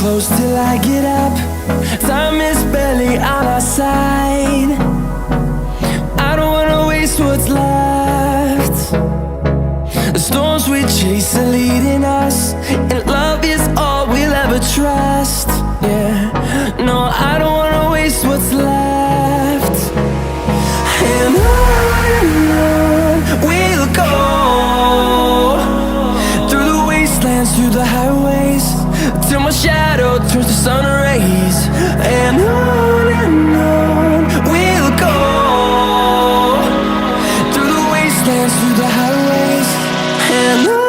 close till I get up. Time is barely on our side. I don't wanna waste what's left. The storms we chase are leading us, and love is all we'll ever trust. Yeah, no, I don't wanna waste what's left. And on we'll go, through the wastelands, through the highways, till my shadow turns to sun rays. And on we'll go, through the wastelands, through the highways, and on.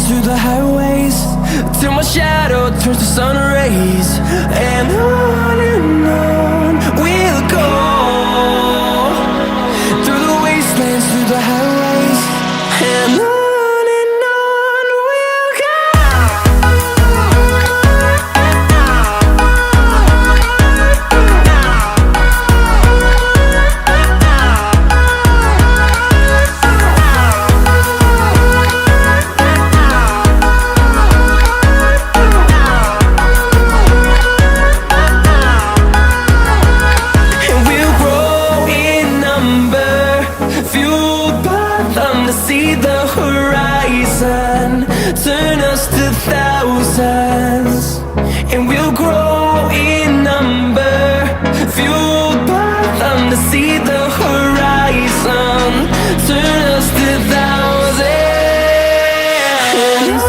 Through the highways, till my shadow turns to sun rays. And on we'll go, through the wastelands, through the highways, and on we'll go. See the horizon turn us to thousands, and we'll grow in number, fueled by them to see the horizon turn us to thousands. And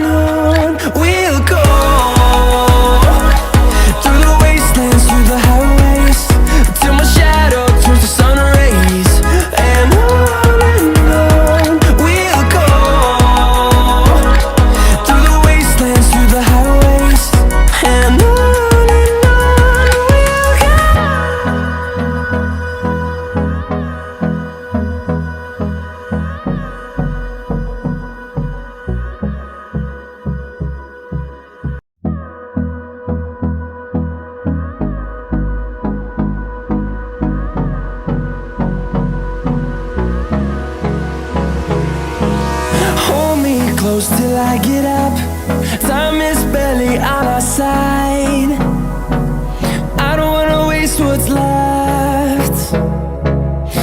on we'll go, through the wastelands, through the highways, till my shadow turns to sun rays. And close till I get up. Time is barely on our side. I don't wanna waste what's left.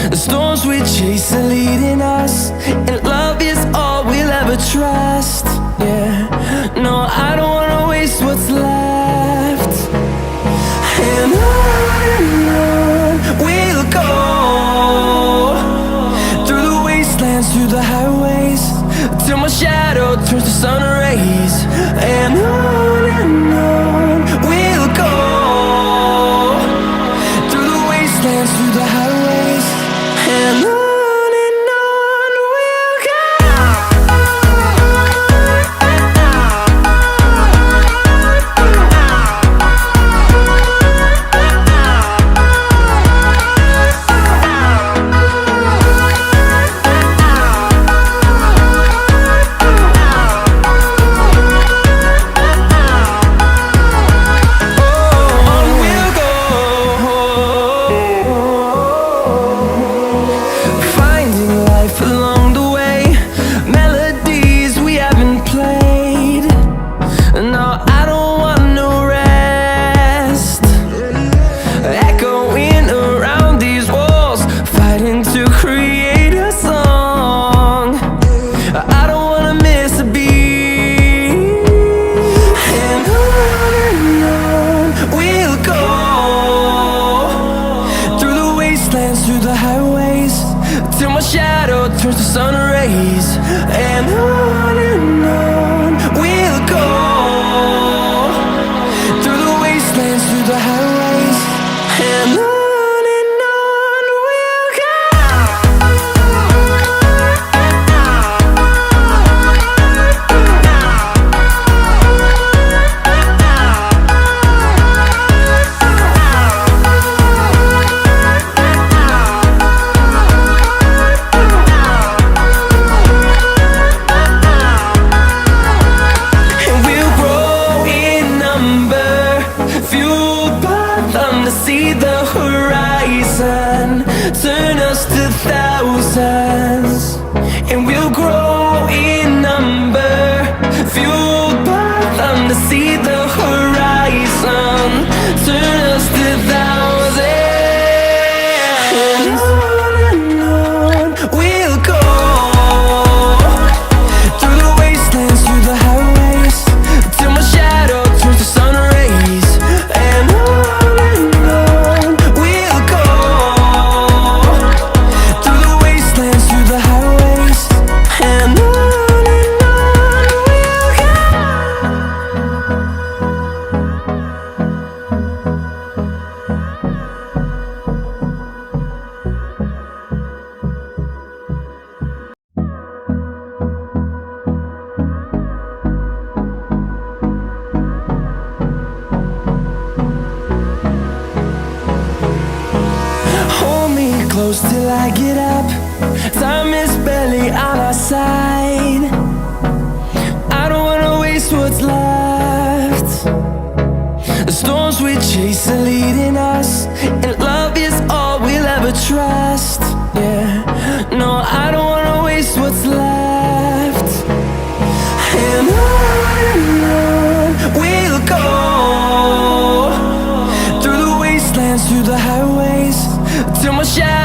The storms we chase are leading us, and love is all we'll ever trust. Yeah, no, I don't wanna waste what's left. And on we'll go, through the wastelands, through the highways, till my shadow turns to sun rays. And on we'll go, through the wastelands, through the highways, and on. wastelands, through the highways, till my shadow turns to sun rays. And on we'll go, through the wastelands, through the highways, and on we'll go. See the horizon, turn us to thousands, and we'll grow in number, fueled by them to see the horizon, turn us to thousands, and on we'll go, through the wastelands, through the highways, till my shadow turns to sun rays, and on close till I get up. Time is barely on our side. I don't wanna waste what's left. The storms we chase are leading us, and love is all we'll ever trust. Yeah, no, I don't wanna waste what's left. And on we'll go, through the wastelands, through the highways, till my shadow